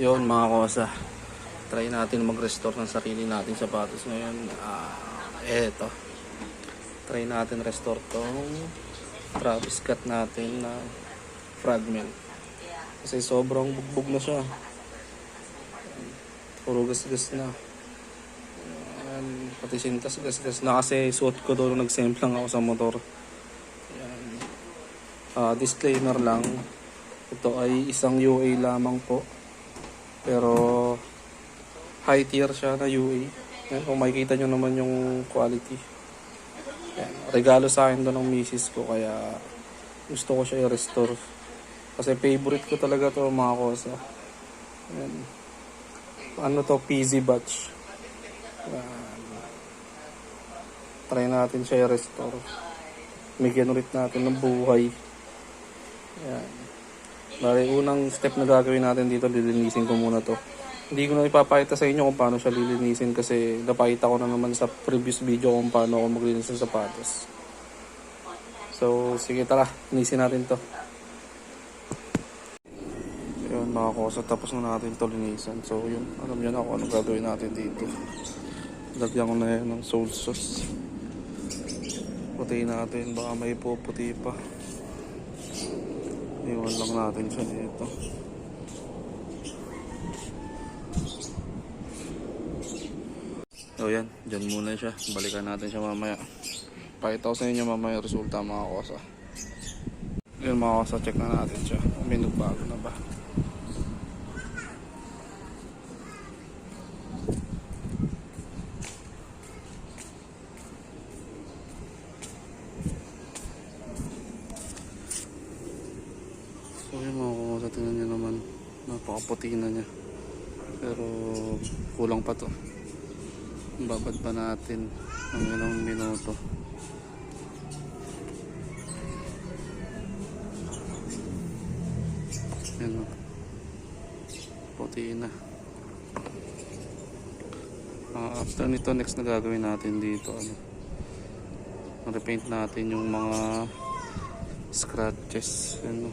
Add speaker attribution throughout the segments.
Speaker 1: Yun mga kosa, try natin mag-restore ng sarili natin sapatos ngayon. Eto, try natin restore tong Travis Scott natin na fragment. Kasi sobrang bugbog na siya. Puro gas-gas na. Ayan, pati sintas gas-gas na kasi suot ko doon nung nag-semplang ako sa motor. Ayan. Disclaimer lang, ito ay isang UA lamang po. Pero high tier siya na UA. Ayan, kung makikita nyo naman yung quality. Ayan, regalo sa akin doon ng misis ko, kaya gusto ko siya i-restore. Kasi favorite ko talaga to mga kosa. Ayan. Ano to, PZ batch. Ayan. Try natin siya i-restore. Bigyan ulit natin ng buhay. Ayan. Bale, unang step na gagawin natin dito, lilinisin ko muna to. Hindi ko na ipapakita sa inyo kung paano siya lilinisin kasi napakita ko na naman sa previous video kung paano ako maglinis ng sapatos. So, sige tara, linisin natin to. Ayun mga kosa, tapos na natin to linisan. So yun, alam nyo na kung ano gagawin natin dito. Lagyan ko na yan ng soul sauce. Putihin natin, baka may puputi pa. Iwan lang natin siya dito. So yan, dyan muna siya. Balikan natin siya mamaya. Pakita ko sa inyo mamaya yung resulta mga kosa. Yun mga kosa, check na natin siya. May nagbago na ba? So yun mga kosa, tingnan nyo naman. Napakaputi na niya. Pero kulang pa to. Babad pa natin ng ilang minuto. Yan o. Puti na. After nito, next na gagawin natin dito, repaint natin yung mga scratches. Yan o.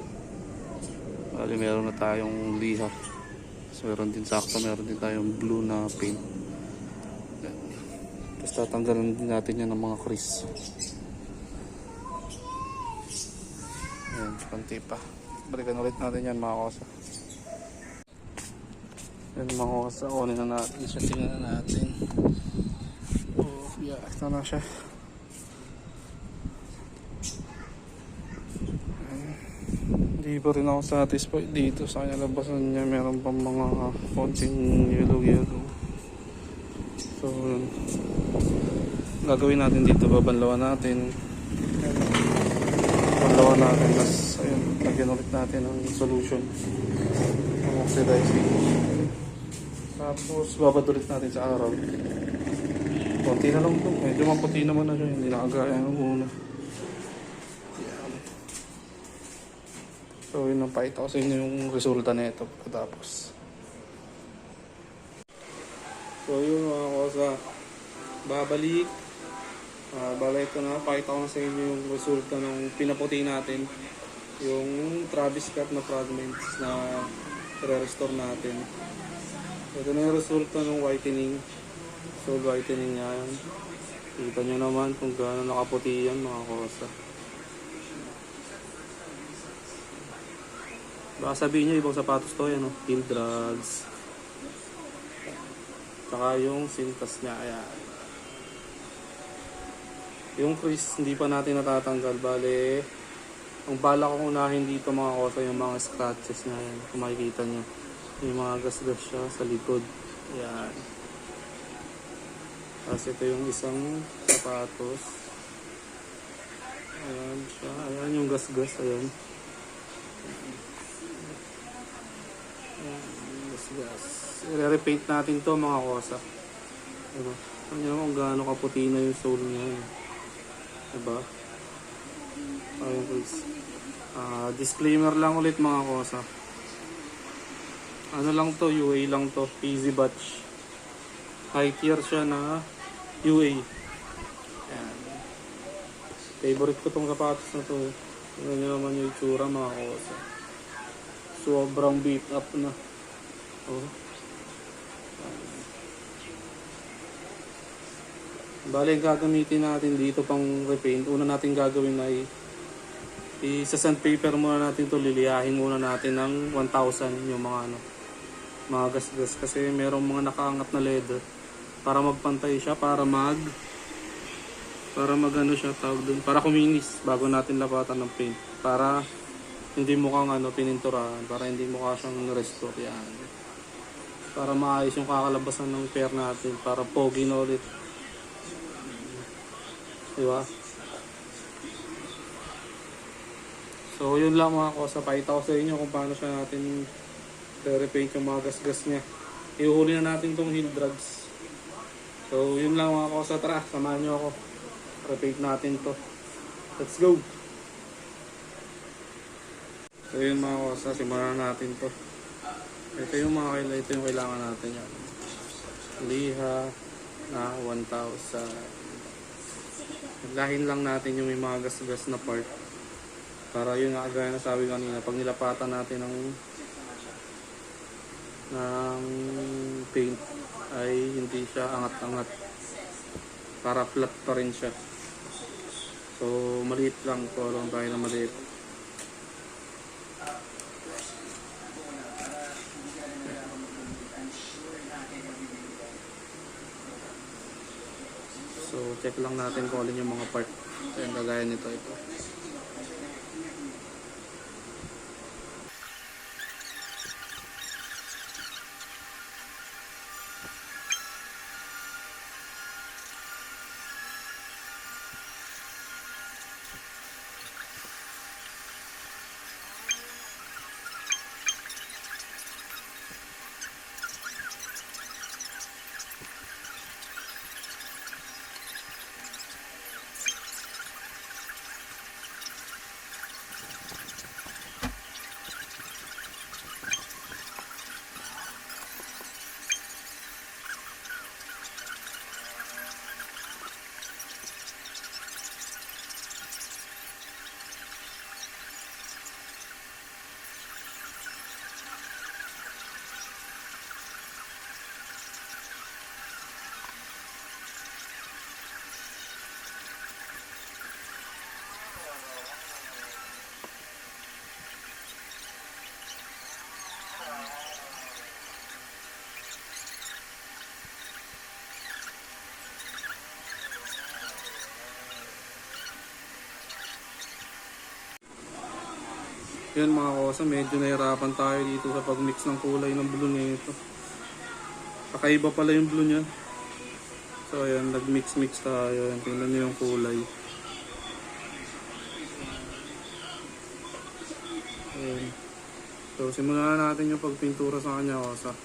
Speaker 1: Bali meron na tayong liha. So meron din sakto, meron din tayong blue na paint. Tapos tatanggalan din natin yan ng mga crease. Ayan, konti pa. Balikan ulit natin yan mga kosa. Ayan mga kosa, kunin na natin siya. Tingnan na natin. Oh, yeah, ito na siya. Hindi pa rin ako satisfied dito sa kanya labasan niya. Meron pang mga konting yellow. So gagawin natin dito, babanlawan natin. Babanlawan natin, tapos ayun, lagyan ulit natin ng solution ng oxidizing. Tapos babad ulit natin sa araw. Konti na lang ito, medyo maputi naman na siya, hindi nakagaya ng una. Yan. So yun, napakita ko sa inyo yung resulta na ito pagkatapos. So yun mga kosa, babalik. Bala ito na, pakita ko na sa inyo yung resulta ng pinaputi natin. Yung Travis Scott na fragments na re-restore natin. Ito na yung resulta ng whitening. So whitening niya yan. Kita nyo naman kung gaano nakaputi yan mga kosa. Baka sabihin nyo ibang sapatos to yan, Field Drugs. Saka yung sintas niya, ayan. Yung crease hindi pa natin natatanggal. Bale, ang bala ko unahin dito mga kosa yung mga scratches na yan. Kung makikita nyo, yung mga gas-gas siya sa likod. Ayan. Tapos ito yung isang sapatos. Ayan siya. Ayan yung gas-gas. Ayan. Ayan, gas-gas. I-repaint natin to mga kosa. Diba? Ano nyo kung gaano kaputi na yung sole niya. Diba? Ayun guys. Disclaimer lang ulit mga kosa. Ano lang to, UA lang to. PZ batch. High tier siya na UA. Ayan. Favorite ko tong sapatos na to. Tingnan nyo naman yung itsura mga kosa. Sobrang beat up na. Oh. Bale, gagamitin natin dito pang repaint. Una natin gagawin ay isa-sandpaper muna natin to, liliyahin muna natin ng 1,000 yung mga ano, mga gasgas kasi merong mga nakaangat na leather para magpantay siya, para mag ano siya tawag dun, para kuminis bago natin lapatan ng paint, para hindi mukhang ano pininturahan, para hindi mukha siyang restore yan, para maayos yung kakalabasan ng pair natin, para pogi na ulit, diba? So yun lang mga kosa, pakita ko sa inyo kung paano siya natin repaint yung mga gasgas niya. Iuhuli na natin tong heel drugs. So yun lang mga kosa, tara samahan nyo ako, repaint natin to. Let's go! So yun mga kosa, simulan natin to. Ito yung kailangan natin yan. Liha na 1,000. Lahin lang natin yung may mga gasgas na part. Para yun nga, gaya na sabi kanina, pag nilapatan natin ng paint ay hindi siya angat-angat. Para flat pa rin siya. So maliit lang, tulong tayo na maliit. So check lang natin kung alin yung mga part. Ayan, kagaya nito ito. Yun mga kosa, medyo nahirapan tayo dito sa pag-mix ng kulay ng blue nito. Kakaiba pala yung blue niya. So ayan, nag-mix-mix tayo. Ayan, tingnan nyo yung kulay. Ayan. So simulan na natin yung pagpintura sa kanya kosa.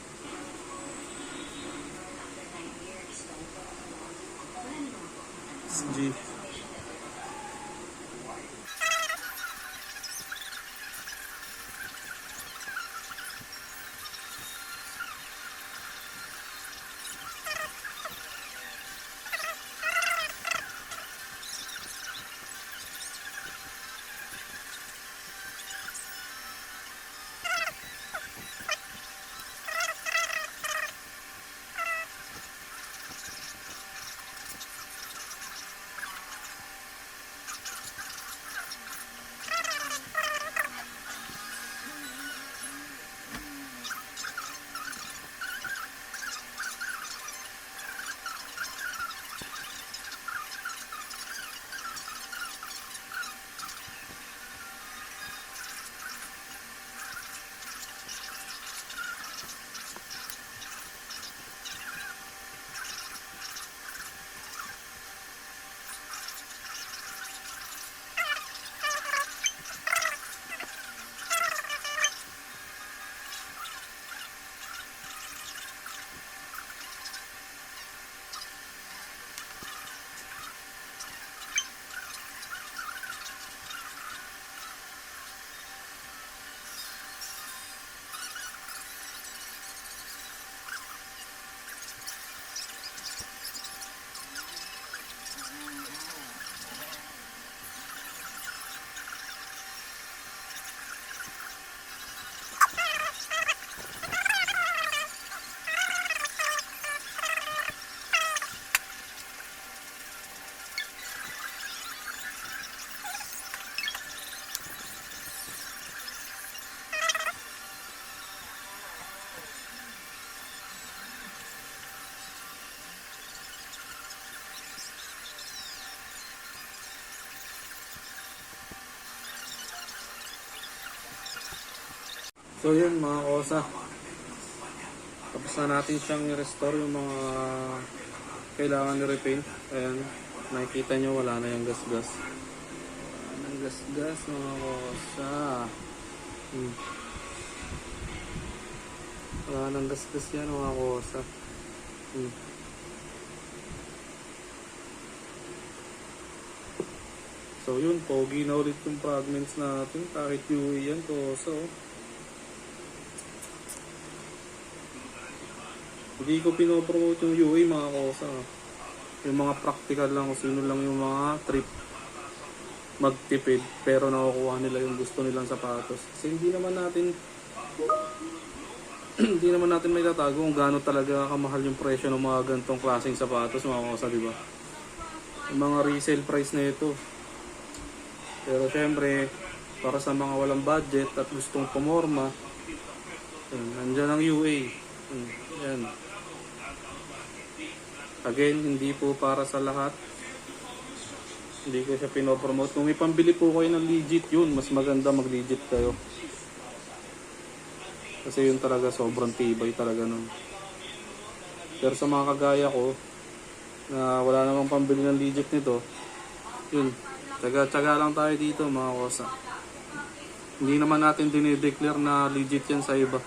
Speaker 1: G. So yun mga kosa. Tapos na natin siyang i-restore yung mga kailangan i-repaint. Ayan. Nakikita nyo wala na yung gas-gas. Wala na yung gas-gas mga kosa. Wala nang gas-gas yan mga kosa. So yun, pogi na ulit yung fragments natin. Kahit UE yan kosa. Hindi ko pinopromote yung UE mga kosa. Yung mga practical lang kung sino lang yung mga trip magtipid pero nakukuha nila yung gusto nilang sapatos. Kasi hindi naman natin may tatago kung gaano talaga kamahal yung presyo ng mga ganitong klaseng sapatos mga kosa, di ba? Yung mga resale price na ito. Pero syempre, para sa mga walang budget at gustong pumorma, nandiyan ang UA. Yan. Again, hindi po para sa lahat. Hindi ko siya pinopromote. Kung ipambili po kayo ng legit, yun, mas maganda mag-legit kayo. Kasi yun talaga, sobrang tibay talaga nun. Pero sa mga kagaya ko, na wala namang pambili ng legit nito, yun, tsaga-tsaga lang tayo dito mga kosa. Hindi naman natin dinideclare na legit yan sa iba.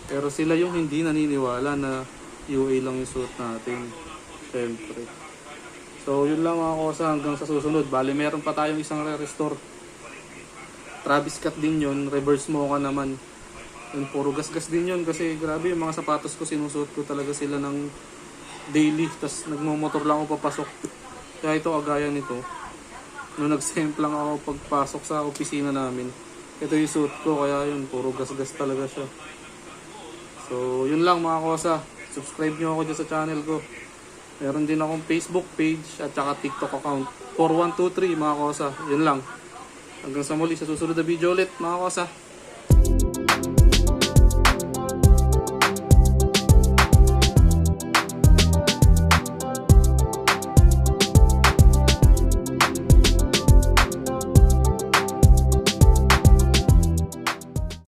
Speaker 1: Pero sila yung hindi naniniwala na UA lang yung suit natin. Siyempre. So yun lang mga kosa, hanggang sa susunod. Bali meron pa tayong isang re-restore. Travis Scott din yun. Reverse mocha naman. Yun, puro gas-gas din yun. Kasi grabe yung mga sapatos ko, sinusuot ko talaga sila ng daily. Tapos nagmumotor lang ako papasok. Kaya ito kagaya nito. Nung nag-semp lang ako pagpasok sa opisina namin. Ito yung suit ko. Kaya yun, puro gas-gas talaga siya. So yun lang mga kosa. Subscribe nyo ako dyan sa channel ko. Meron din akong Facebook page at saka TikTok account. 4123 mga kosa. Yun lang. Hanggang sa muli sa susunod na video ulit mga kosa.